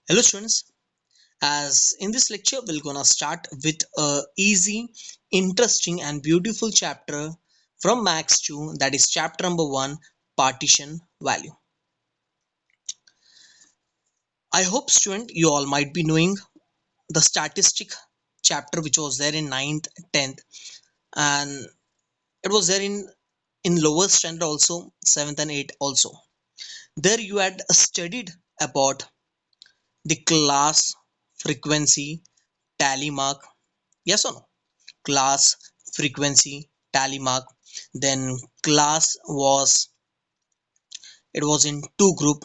Hello students, as in this lecture we're gonna start with a easy, interesting and beautiful chapter from Max 2, that is chapter number 1, partition value. I hope student you all might be knowing the statistic chapter which was there in ninth, 10th, and it was there in lower standard also, 7th and 8th also. There you had studied about the class frequency tally mark, yes or no? Class frequency tally mark. Then class was, it was in two group.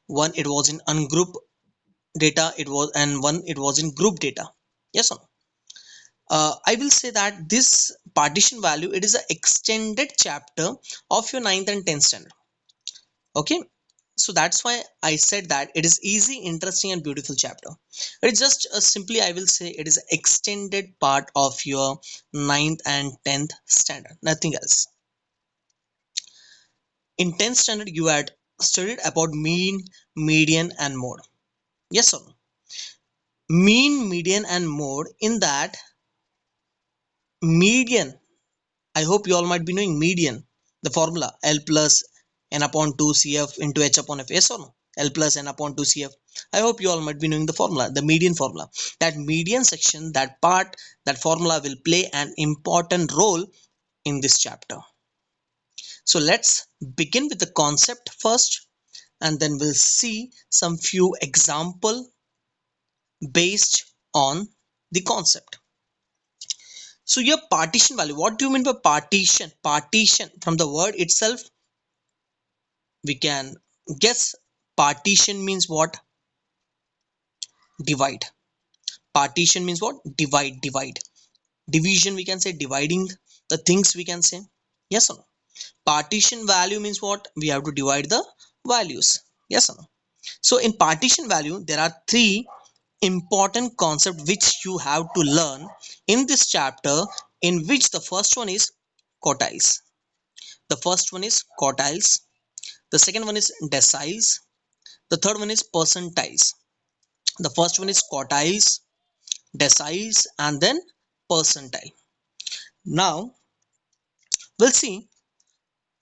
One it was in ungroup data, it was, and one it was in group data, yes or no? I will say that this partition value, it is an extended chapter of your ninth and 10th standard. Okay, so that's why I said that it is easy, interesting and beautiful chapter. It's just simply, I will say, it is an extended part of your ninth and 10th standard, nothing else. In 10th standard you had studied about mean, median and mode, yes or no? Mean, median and mode. In that, median, I hope you all might be knowing median, the formula L plus n upon 2 cf into h upon f, yes or no? L plus n upon 2 cf. I hope you all might be knowing the formula, the median formula. That median section, that part, that formula will play an important role in this chapter. So let's begin with the concept first, and then we'll see some few example based on the concept. So your partition value, what do you mean by partition? Partition, from the word itself we can guess. Partition means what? Divide. Partition means what? Divide. Division, we can say dividing the things, we can say, yes or no? Partition value means what? We have to divide the values, yes or no? So in partition value there are three important concept which you have to learn in this chapter, in which the first one is quartiles. The first one is quartiles, the second one is deciles, the third one is percentiles. The first one is quartiles, deciles and then percentile. Now we'll see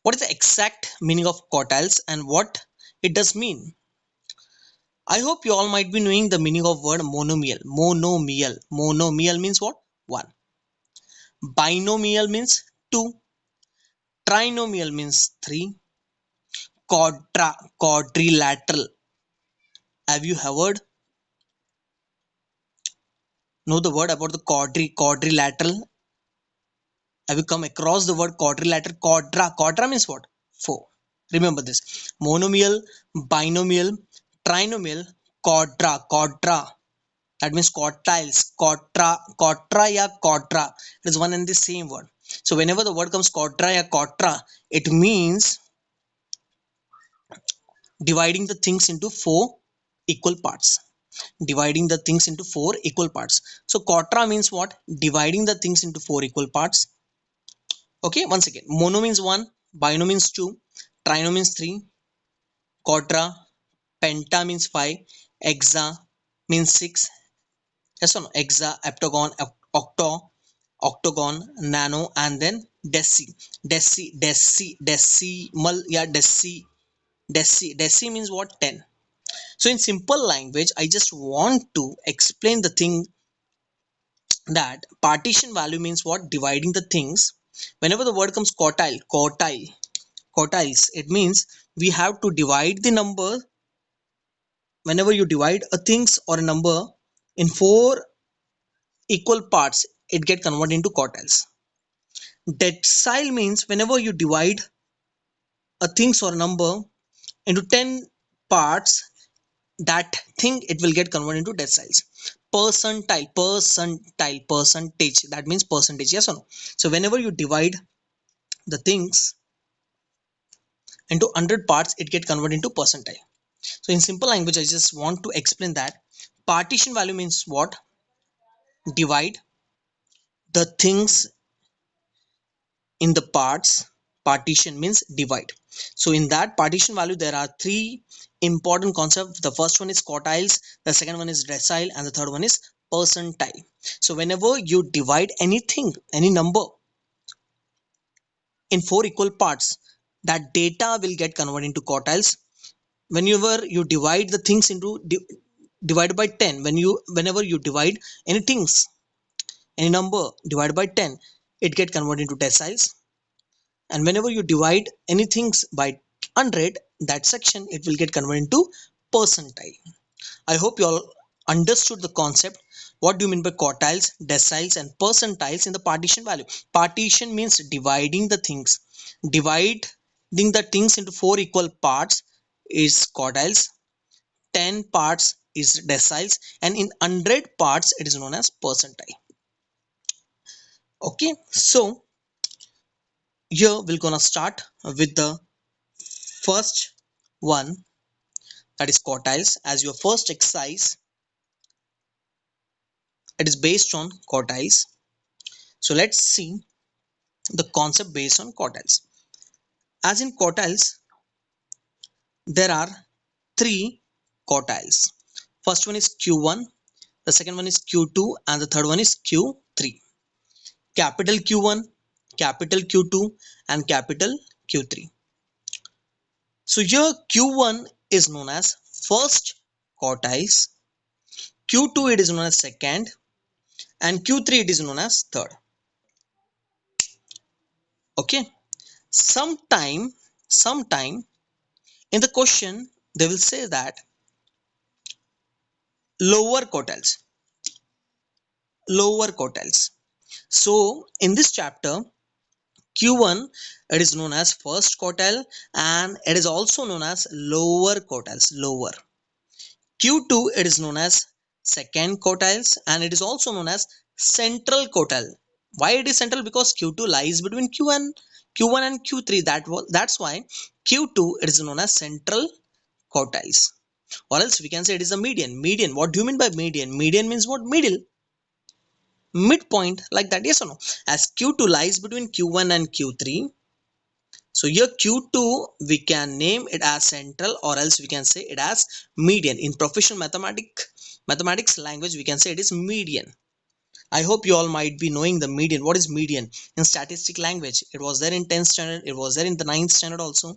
what is the exact meaning of quartiles and what it does mean. I hope you all might be knowing the meaning of word monomial. Monomial means what? One. Binomial means two. Trinomial means three. Quadrilateral. Have you heard? Know the word about the quadrilateral? Have you come across the word quadrilateral? Quadra means what? Four. Remember this. Monomial, binomial, trinomial, quadra. That means quartiles. Quadra ya quadra. It is one and the same word. So whenever the word comes quadra ya quadra, it means dividing the things into four equal parts. Dividing the things into four equal parts. So quadra means what? Dividing the things into four equal parts. Okay, once again, mono means one, bino means two, trino means three, quadra, penta means five, hexa means six. Yes or no? Hexa, heptagon, octagon, nano, and then decimal. Yeah, deci means what? 10. So in simple language, I just want to explain the thing, that partition value means what? Dividing the things. Whenever the word comes quartiles, it means we have to divide the number. Whenever you divide a things or a number in four equal parts, it get converted into quartiles. Decile means whenever you divide a things or a number into 10 parts, that thing, it will get converted into deciles. Percentage, that means percentage, yes or no? So whenever you divide the things into 100 parts, it get converted into percentile. So in simple language, I just want to explain that partition value means what? Divide the things in the parts. partition means divide. So in that partition value there are three important concepts. The first one is quartiles, the second one is decile, and the third one is percentile. So whenever you divide anything, any number, in four equal parts, that data will get converted into quartiles. Whenever you divide the things into divided by 10, whenever you divide any things, any number divided by 10, it get converted into deciles. And whenever you divide anything by 100, that section it will get converted into percentile. I hope you all understood the concept. What do you mean by quartiles, deciles, and percentiles in the partition value? Partition means dividing the things. Dividing the things into four equal parts is quartiles, 10 parts is deciles, and in 100 parts it is known as percentile. Okay, so here we're gonna start with the first one, that is quartiles. As your first exercise, it is based on quartiles. So let's see the concept based on quartiles. As in quartiles, there are three quartiles. First one is Q1, the second one is Q2, and the third one is Q3. Capital Q1, capital Q2, and capital Q3. So here Q1 is known as first quartiles, Q2 it is known as second, and Q3 it is known as third. Okay, sometime in the question they will say that lower quartiles, lower quartiles. So in this chapter, Q1 it is known as first quartile, and it is also known as lower quartiles, lower. Q2 it is known as second quartiles, and it is also known as central quartile. Why it is central? Because Q2 lies between Q1 and Q3. That's why Q2 it is known as central quartiles. Or else we can say it is a median. Median. What do you mean by median? Median means what? Middle, midpoint, like that. Yes or no? As Q2 lies between Q1 and Q3, so here Q2 we can name it as central, or else we can say it as median. In professional mathematics language we can say it is median. I hope you all might be knowing the median. What is median? In statistic language, it was there in 10th standard, it was there in the 9th standard also.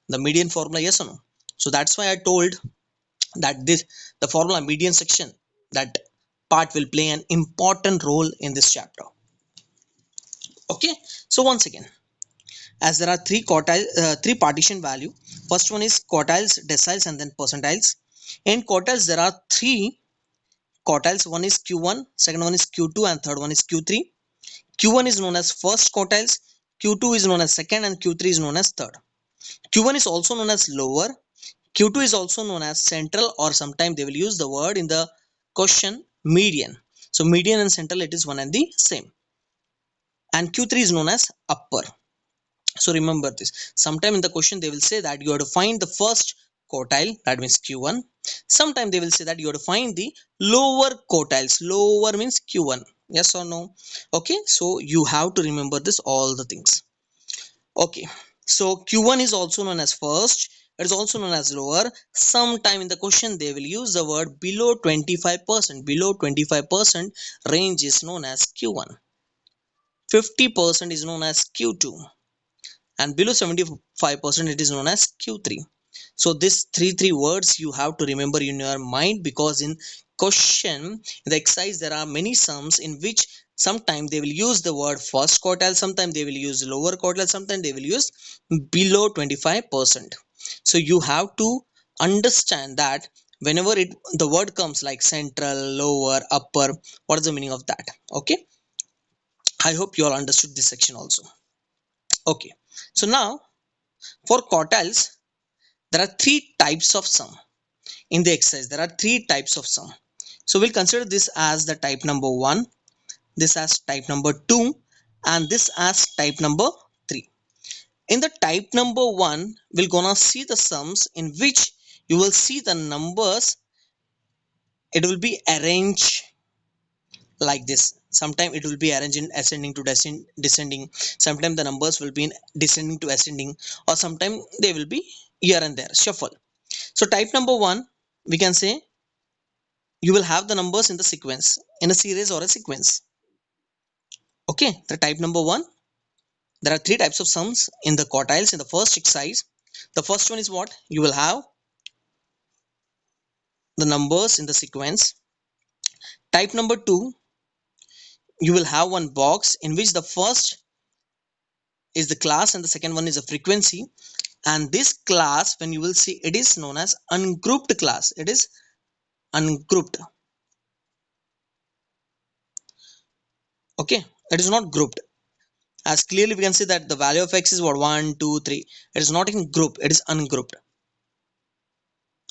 The median formula, yes or no? So that's why I told that the formula median section, that part will play an important role in this chapter. Okay, so once again, as there are three partition value. First one is quartiles, deciles, and then percentiles. In quartiles there are three quartiles. One is Q1, second one is Q2, and third one is Q3. Q1 is known as first quartiles, Q2 is known as second, and Q3 is known as third. Q1 is also known as lower, Q2 is also known as central, or sometimes they will use the word in the question median. So median and central it is one and the same. And Q3 is known as upper. So remember this. Sometime in the question they will say that you have to find the first quartile, that means Q1. Sometime they will say that you have to find the lower quartiles. Lower means Q1. Yes or no? Okay, so you have to remember this, all the things. Okay, so Q1 is also known as first, it is also known as lower. Sometime in the question they will use the word below 25%. Below 25% range is known as Q1. 50% is known as Q2, and below 75% it is known as Q3. So this three words you have to remember in your mind, because in question, in the exercise, there are many sums in which sometimes they will use the word first quartile, sometimes they will use lower quartile, sometimes they will use below 25%. So you have to understand that whenever the word comes like central, lower, upper, what is the meaning of that? Okay, I hope you all understood this section also. Okay, so now for quartiles, there are three types of sum. In the exercise, there are three types of sum. So we'll consider this as the type number 1, this as type number 2, and this as type number 3. In the type number 1, we're gonna see the sums in which you will see the numbers, it will be arranged like this. Sometimes it will be arranged in ascending to descending. Sometimes the numbers will be in descending to ascending, or sometimes they will be here and there shuffle. So type number one, we can say you will have the numbers in the sequence, in a series or a sequence. Okay, the type number one, there are three types of sums in the quartiles in the first exercise. The first one is what? You will have the numbers in the sequence. Type number two, you will have one box in which the first is the class and the second one is a frequency. And this class, when you will see, it is known as ungrouped class. It is ungrouped. Okay, it is not grouped. As clearly we can see that the value of x is what, 1 2 3. It is not in group, it is ungrouped.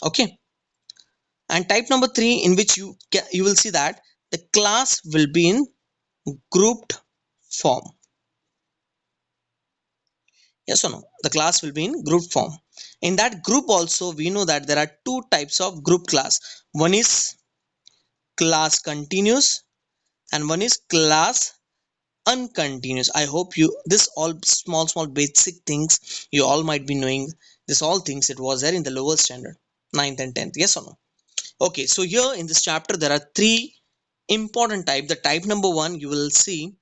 Okay, and type number three, in which you will see that the class will be in grouped form. Yes or no? The class will be in group form. In that group also, we know that there are two types of group class. One is class continuous and one is class uncontinuous. I hope you, this all small basic things you all might be knowing. This all things it was there in the lower standard, 9th and 10th. Yes or no? Okay, so here in this chapter there are three important type. The type number one, you will see,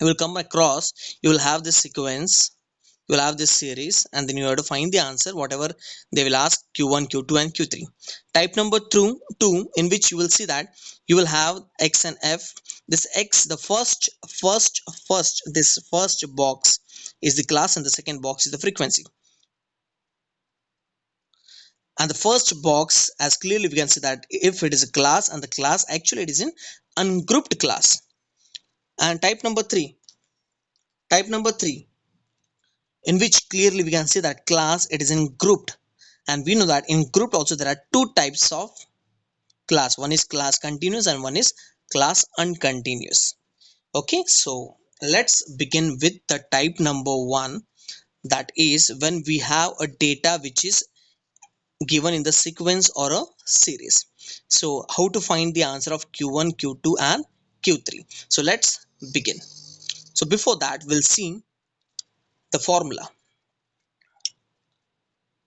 you will come across, you will have this sequence, you will have this series, and then you have to find the answer whatever they will ask, q1, q2 and q3. Type number two, in which you will see that you will have x and f. This x, the first this first box is the class and the second box is the frequency. And the first box, as clearly we can see that if it is a class, and the class actually it is in ungrouped class. And type number three, in which clearly we can see that class it is in grouped. And we know that in grouped also there are two types of class. One is class continuous and one is class uncontinuous. Okay, so let's begin with the type number one. That is when we have a data which is given in the sequence or a series. So how to find the answer of q1, q2 and q3? So let's begin. So before that, we'll see the formula.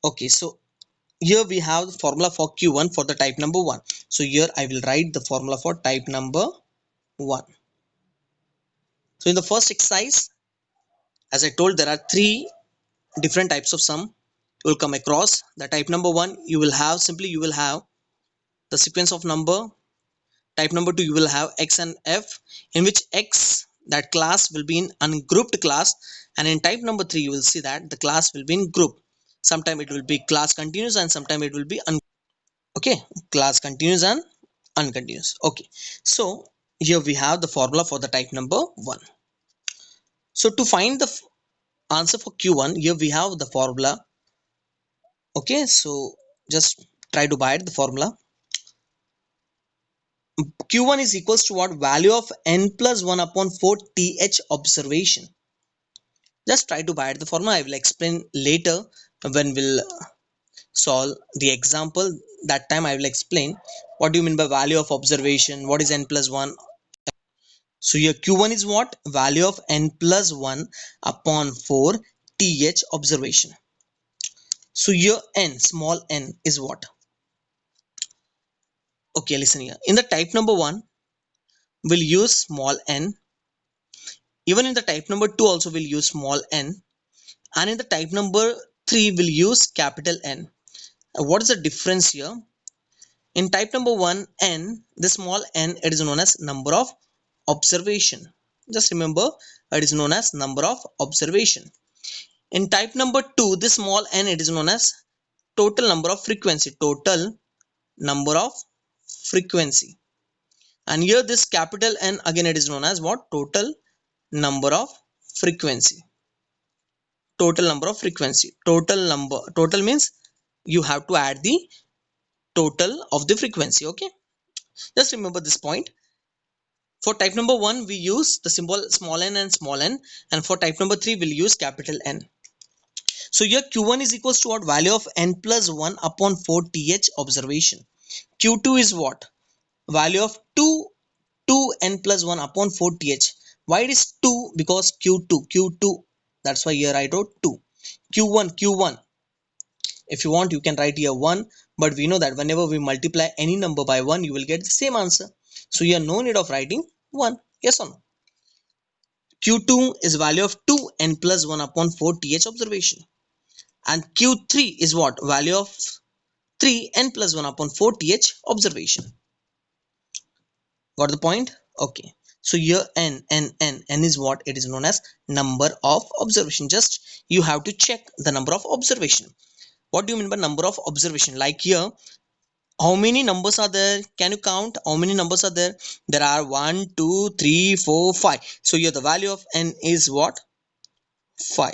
Okay, so here we have the formula for q1 for the type number one. So here I will write the formula for type number one. So in the first exercise, as I told, there are three different types of sum you will come across. The type number one, you will have simply you will have the sequence of number. Type number two, you will have x and f, in which x, that class will be in ungrouped class. And in type number three, you will see that the class will be in group. Sometime it will be class continuous and sometime it will be okay, class continuous and uncontinuous. Okay, so here we have the formula for the type number one. So to find the answer for q1, here we have the formula. Okay, so just try to buy it, the formula. q1 is equals to what? Value of n plus 1 upon 4 th observation. Just try to buy it, the formula. I will explain later when we'll solve the example. That time I will explain what do you mean by value of observation, what is n plus 1. So here q1 is what? Value of n plus 1 upon 4 th observation. So here n, small n is what? Okay, listen here. In the type number 1, we'll use small n. Even in the type number 2 also we'll use small n. And in the type number 3 we'll use capital N. What is the difference here? In type number 1, n, the small n, it is known as number of observation. Just remember, it is known as number of observation. In type number 2, the small n, it is known as total number of frequency. Total number of frequency. And here this capital N, again it is known as what? Total number of frequency. Total number of frequency. Total means you have to add the total of the frequency. Okay, just remember this point. For type number 1 we use the symbol small n, and for type number 3 we'll use capital N. So here q1 is equals to what? Value of n plus 1 upon 4 th observation. q2 is what? Value of 2 2n plus 1 upon 4th. Why it is 2? Because q2, that's why here I wrote 2. q1, if you want you can write here 1, but we know that whenever we multiply any number by 1 you will get the same answer, so you have no need of writing 1. Yes or no? q2 is value of 2n plus 1 upon 4th observation, and q3 is what? Value of 3n plus 1 upon 4th observation. Got the point? Okay, so here n is what? It is known as number of observation. Just you have to check the number of observation. What do you mean by number of observation? Like here, how many numbers are there? Can you count how many numbers are there? There are 1 2 3 4 5. So here the value of n is what? 5.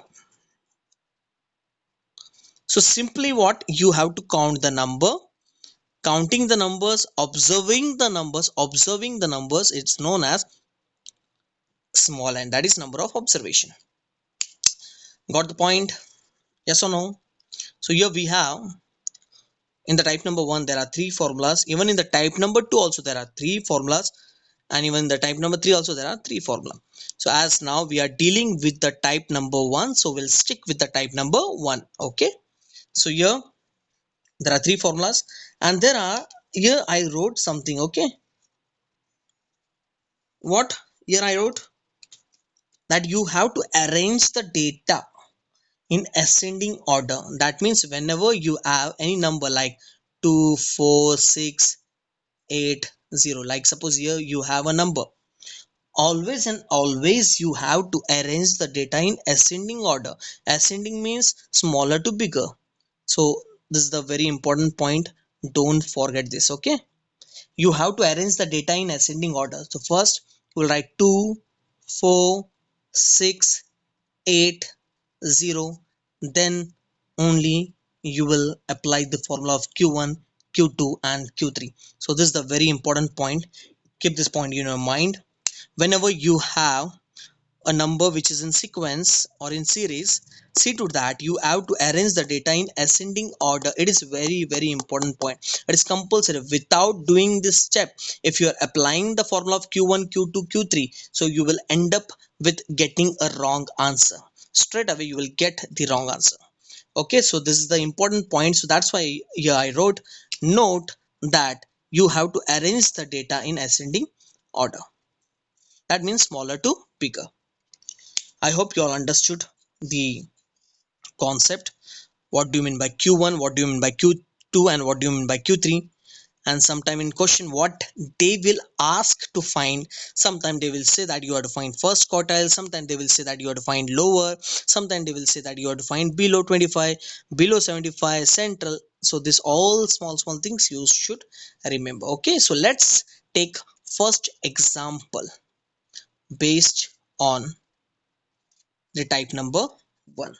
So simply what? You have to count the number. Counting the numbers, observing the numbers, it's known as small n, that is number of observation. Got the point? Yes or no? So here we have, in the type number 1 there are 3 formulas, even in the type number 2 also there are 3 formulas, and even the type number 3 also there are 3 formula. So as now we are dealing with the type number 1, so we'll stick with the type number 1. Okay, so here there are 3 formulas, and there are, here I wrote something. Okay, what here I wrote? That you have to arrange the data in ascending order. That means whenever you have any number like 2 4 6 8 0, like suppose here you have a number, always and always you have to arrange the data in ascending order. Ascending means smaller to bigger. So this is the very important point, don't forget this. Okay, you have to arrange the data in ascending order. So first we'll write 2 4 6 8 0, then only you will apply the formula of q1, q2 and q3. So this is the very important point, keep this point in your mind. Whenever you have a number which is in sequence or in series, see to that you have to arrange the data in ascending order. It is very important point, it is compulsory. Without doing this step, if you are applying the formula of q1, q2, q3, so you will end up with getting a wrong answer. Straight away you will get the wrong answer. Okay, so this is the important point. So that's why here I wrote, note that you have to arrange the data in ascending order. That means smaller to bigger. I hope you all understood the concept. What do you mean by q1, what do you mean by q2, and what do you mean by q3? And sometime in question what they will ask to find, sometime they will say that you have to find first quartile, sometime they will say that you have to find lower, sometime they will say that you have to find below 25, below 75, central. So this all small things you should remember. Okay, so let's take first example based on the type number 1.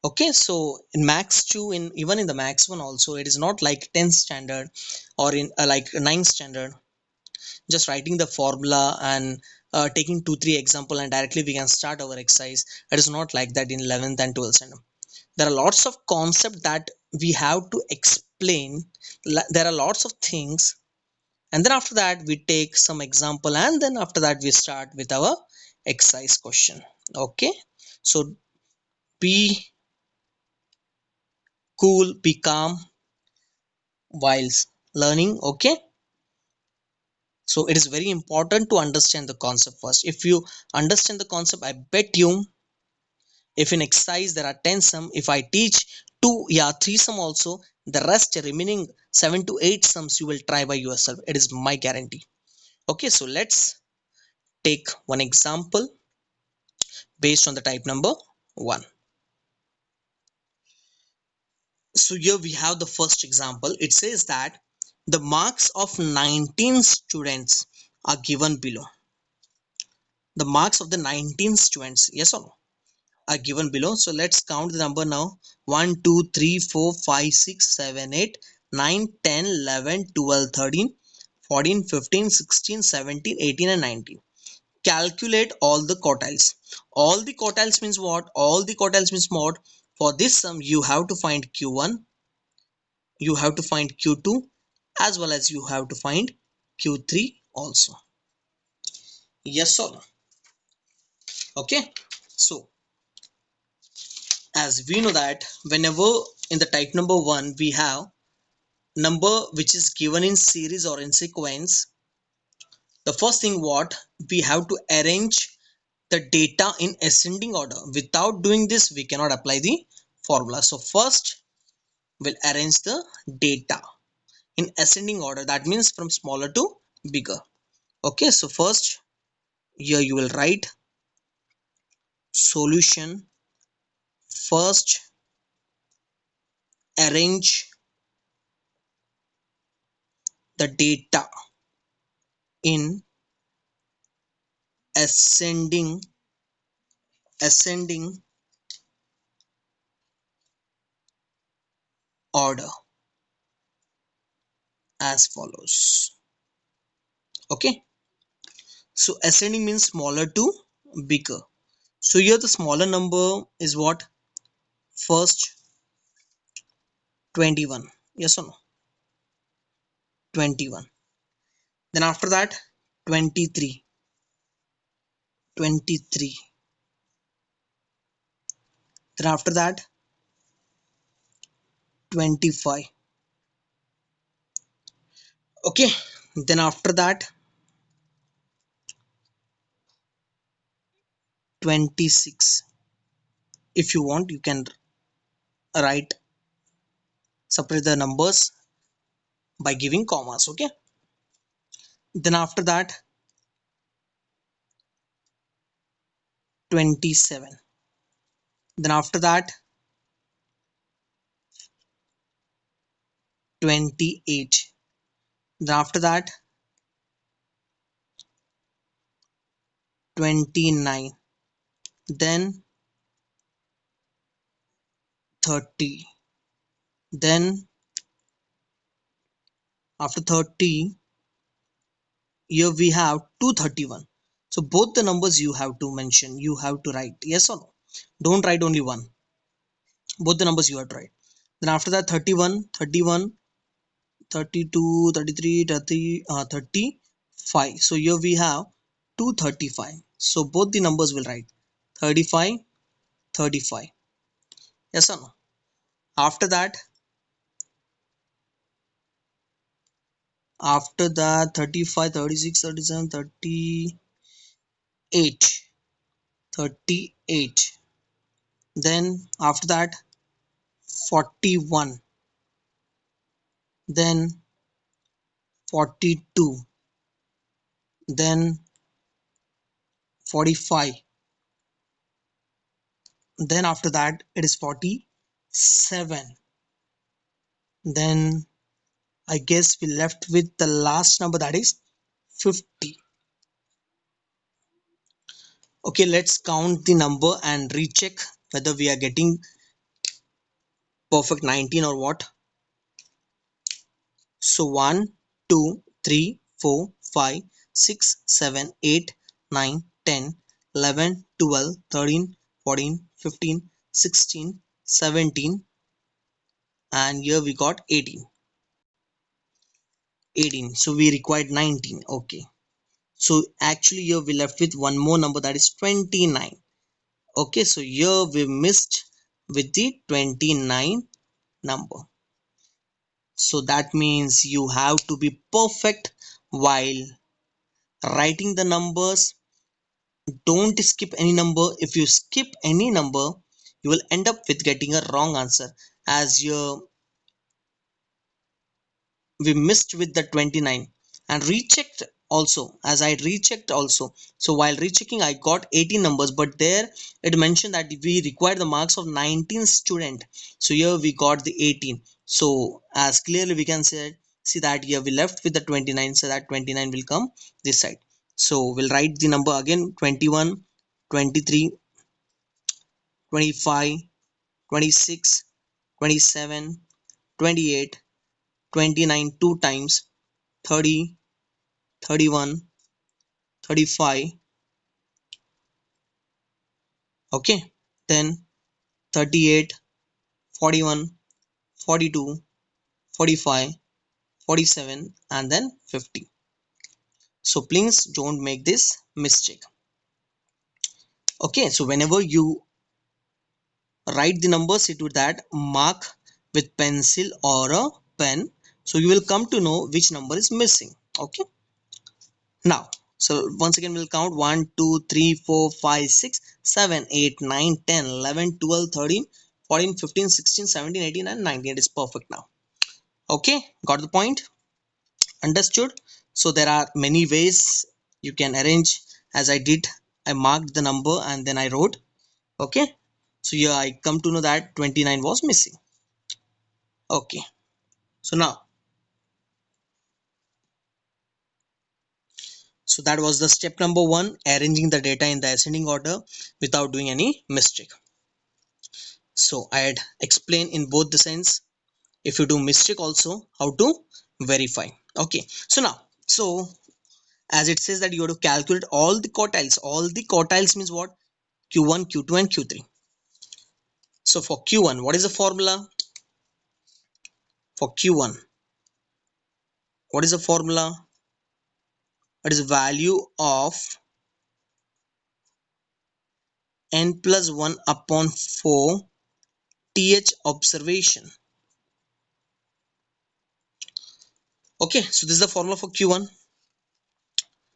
Okay, so in max 2, in even in the max 1 also, it is not like 10th standard or in like 9th standard, just writing the formula and taking 2 3 example and directly we can start our exercise. It is not like that in 11th and 12th standard. There are lots of concept that we have to explain. There are lots of things, and then after that we take some example, and then after that we start with our exercise question. Okay, so be cool, be calm while learning. Okay, so it is very important to understand the concept first. If you understand the concept, I bet you, if in exercise there are 10 sum, if I teach 2, yeah, 3 sum also, the rest remaining 7 to 8 sums you will try by yourself. It is my guarantee. Okay, so let's take one example based on the type number 1. So here we have the first example. It says that the marks of 19 students are given below. The marks of the 19 students, yes or no, are given below. So let's count the number now. 1 2 3 4 5 6 7 8 9 10 11 12 13 14 15 16 17 18 and 19. Calculate all the quartiles. All the quartiles means what? All the quartiles means what? For this sum you have to find q1, you have to find q2, as well as you have to find q3 also. Yes or no? Okay, so as we know that whenever in the type number 1 we have number which is given in series or in sequence, the first thing what we have to arrange the data in ascending order. Without doing this we cannot apply the formula. So first we'll arrange the data in ascending order, that means from smaller to bigger. Okay, so first here you will write solution. First arrange the data in ascending order as follows. Okay, so ascending means smaller to bigger. So here the smaller number is what? First 21. Yes or no? 21. Then after that 23. 23. Then after that 25. Okay, then after that 26. If you want you can write separate the numbers by giving commas. Okay, then after that 27. Then after that 28. Then after that 29. Then 30. Then after 30 here we have 231. So both the numbers you have to mention, you have to write. Yes or no? Don't write only one, both the numbers you have to write. Then after that 31, 31, 32, 33, 30, 35. So here we have 235. So both the numbers will write 35, 35. Yes or no? After that, 35, 36, 37, 38, 38. Then after that 41. Then 42. Then 45. Then after that it is 47. Then I guess we left with the last number, that is 50. Okay, let's count the number and recheck whether we are getting perfect 19 or what. So 1, 2, 3, 4, 5, 6, 7, 8, 9, 10, 11, 12, 13, 14, 15, 16, 17, and here we got 18. 18. So we required 19. Okay. So actually here we left with one more number, that is 29. Okay, so here we missed with the 29 number. So that means you have to be perfect while writing the numbers. Don't skip any number. If you skip any number, you will end up with getting a wrong answer, as your we missed with the 29 and rechecked also, as I rechecked also. So while rechecking I got 18 numbers, but there it mentioned that we require the marks of 19 student. So here we got the 18. So as clearly we can see that here we left with the 29, so that 29 will come this side. So we'll write the number again: 21, 23, 25, 26, 27, 28, 29 two times, 30, 31, 35. Okay, then 38, 41, 42, 45, 47, and then 50. So please don't make this mistake. Okay, so whenever you write the numbers into that, mark with pencil or a pen, so you will come to know which number is missing. Okay, now so once again we'll count 1 2 3 4 5 6 7 8 9 10 11 12 13 14 15 16 17 18 and 19. It is perfect now. Okay, got the point? Understood? So there are many ways you can arrange. As I did, I marked the number and then I wrote. Okay, so here I come to know that 29 was missing. Okay, so now, so that was the step number one, arranging the data in the ascending order without doing any mistake. So I had explained in both the sense, if you do mistake also, how to verify. Okay, so now, so as it says that you have to calculate all the quartiles. All the quartiles means what? Q1, Q2 and Q3. So for Q1, what is the formula? For Q1, what is the formula? It is value of n plus 1 upon 4 th observation. Okay, so this is the formula for Q1.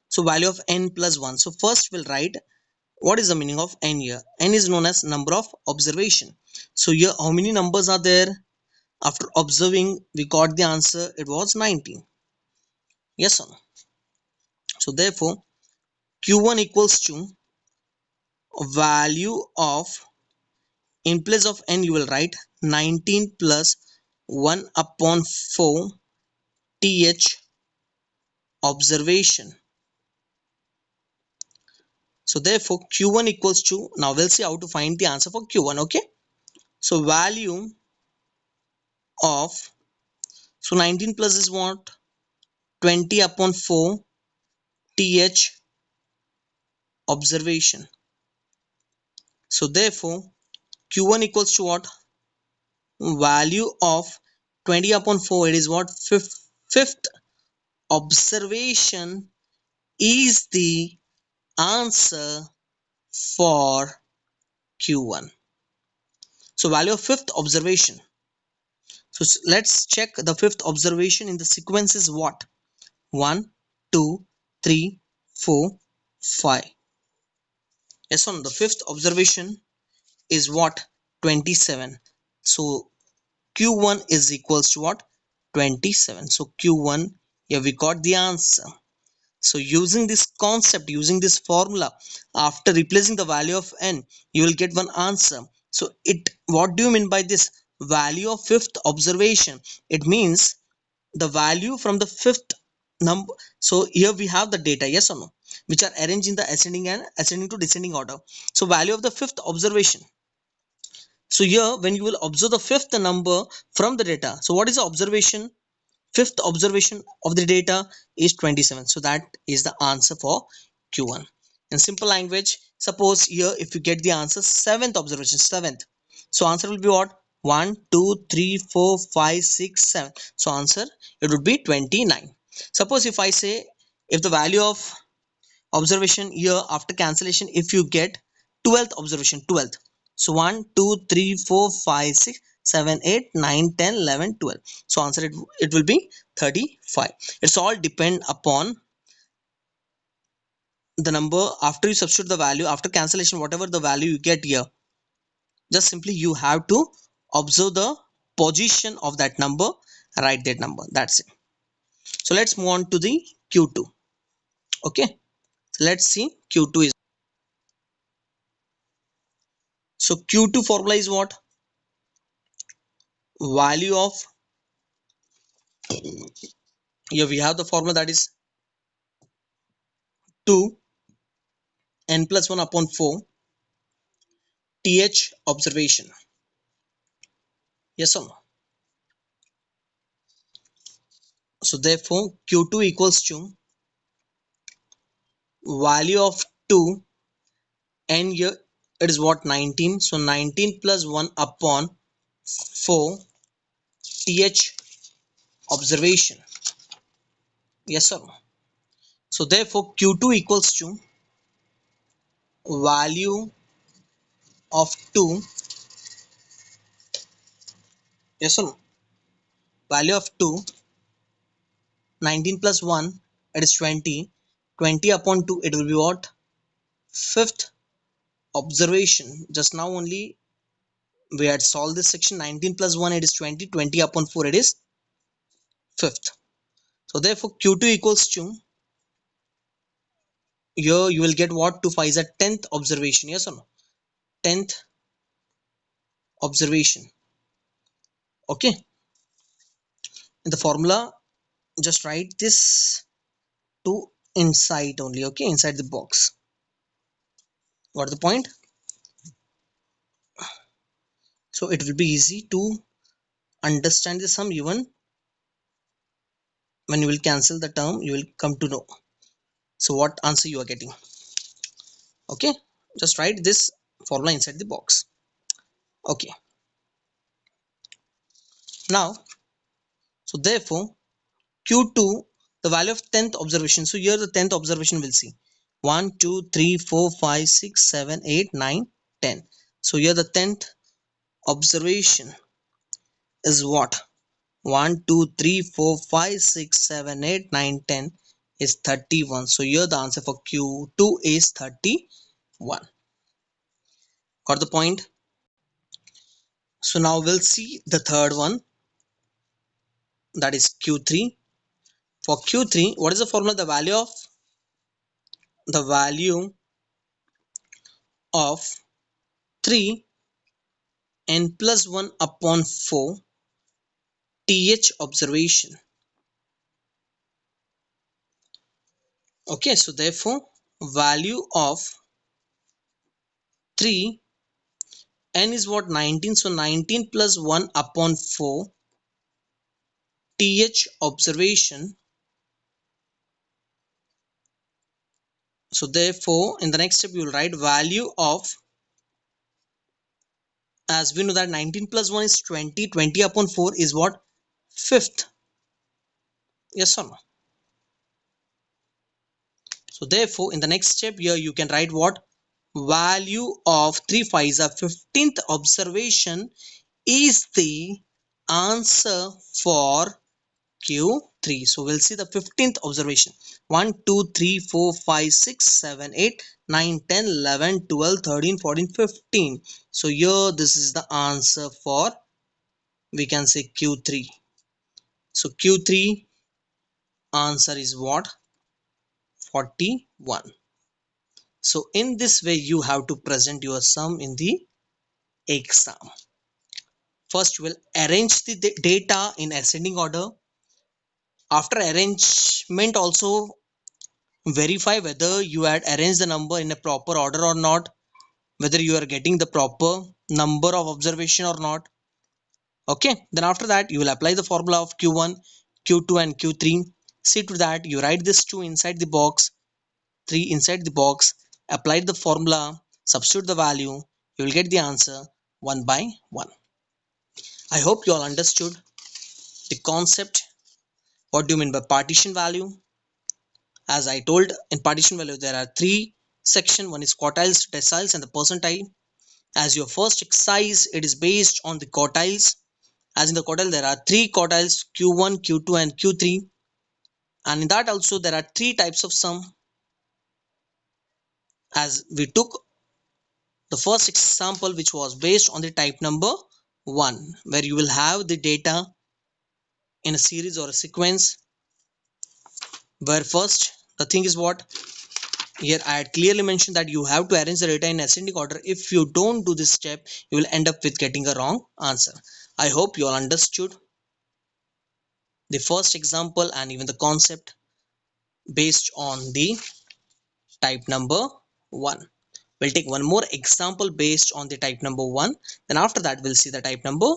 So value of n plus 1. So first we'll write what is the meaning of n here. N is known as number of observation. So here how many numbers are there? After observing, we got the answer. It was 19. Yes or no? So therefore, Q1 equals to value of, in place of n you will write 19 plus 1 upon 4 th observation. So therefore Q1 equals to, now we'll see how to find the answer for Q1. Okay, so value of, so 19 plus is what? 20 upon 4 th observation. So therefore Q1 equals to what? Value of 20 upon 4, it is what? Fifth observation is the answer for Q1. So value of fifth observation. So let's check the fifth observation in the sequence is what? 1, 2, 3, 4, 5. Yes or no? The fifth observation is what? 27. So Q1 is equals to what? 27. So Q1, here we got the answer. So using this concept, using this formula, after replacing the value of n, you will get one answer. So what do you mean by this? Value of fifth observation. It means the value from the fifth number. So here we have the data, yes or no, which are arranged in the ascending and ascending to descending order. So value of the fifth observation. So here when you will observe the fifth number from the data, so what is the observation? Fifth observation of the data is 27. So that is the answer for Q1. In simple language, suppose here if you get the answer seventh observation, seventh, so answer will be what? 1 2 3 4 5 6 7. So answer, it would be 29. Suppose if I say, if the value of observation here after cancellation, if you get 12th observation, 12th, so 1 2 3 4 5 6 7 8 9 10 11 12. So answer, it will be 35. It's all depend upon the number. After you substitute the value after cancellation, whatever the value you get here, just simply you have to observe the position of that number, write that number, that's it. So let's move on to the Q2. Okay, so let's see Q2 is, so Q2 formula is what? Value of, here we have the formula, that is 2 n plus 1 upon 4 th observation. Yes or no? So therefore Q2 equals to value of 2 n, here it is what? 19. So 19 plus 1 upon 4 th observation. Yes or no? So therefore Q2 equals to value of 2, yes or no, value of 2, 19 plus 1, it is 20, 20 upon 2, it will be what, fifth observation. Just now only we had solved this section. 19 plus 1, it is 20, 20 upon 4, it is fifth. So therefore Q2 equals to, here you will get what, 2 5 is a 10th observation, yes or no, 10th observation. Okay, in the formula just write this to inside only, okay, inside the box. Got the point? So it will be easy to understand the sum. Even when you will cancel the term, you will come to know so what answer you are getting. Okay, just write this formula inside the box. Okay, now so therefore Q2, the value of 10th observation. So here the 10th observation will see 1 2 3 4 5 6 7 8 9 10. So here the 10th observation is what, 1 2 3 4 5 6 7 8 9 10 is 31. So here the answer for Q2 is 31. Got the point? So now we'll see the third one, that is Q3. For Q3, what is the formula? The value of 3 n plus 1 upon 4 th observation. Okay, so therefore value of 3, n is what, 19, so 19 plus 1 upon 4 th observation. So therefore in the next step you will write value of, as we know that 19 plus 1 is 20, 20 upon 4 is what, fifth, yes or no. So therefore in the next step here you can write what, value of 3 5 is a 15th observation is the answer for Q3. So we'll see the 15th observation. 1 2 3 4 5 6 7 8 9 10 11 12 13 14 15. So here this is the answer for, we can say, Q3. So Q3 answer is what, 41. So in this way you have to present your sum in the exam. First we'll arrange the data in ascending order. After arrangement also verify whether you had arranged the number in a proper order or not, whether you are getting the proper number of observation or not. Okay, then after that you will apply the formula of Q1, Q2 and Q3. See to that you write this 2 inside the box, 3 inside the box, apply the formula, substitute the value, you will get the answer one by one. I hope you all understood the concept. What do you mean by partition value? As I told, in partition value there are three sections. One is quartiles, deciles and the percentile. As your first exercise, it is based on the quartiles. As in the quartile there are three quartiles, Q1, Q2 and Q3. And in that also there are three types of sum. As we took the first example which was based on the type number 1, where you will have the data in a series or a sequence, where first the thing is what, here I had clearly mentioned that you have to arrange the data in ascending order. If you don't do this step, you will end up with getting a wrong answer. I hope you all understood the first example and even the concept based on the type number 1. We'll take one more example based on the type number 1. Then after that, we'll see the type number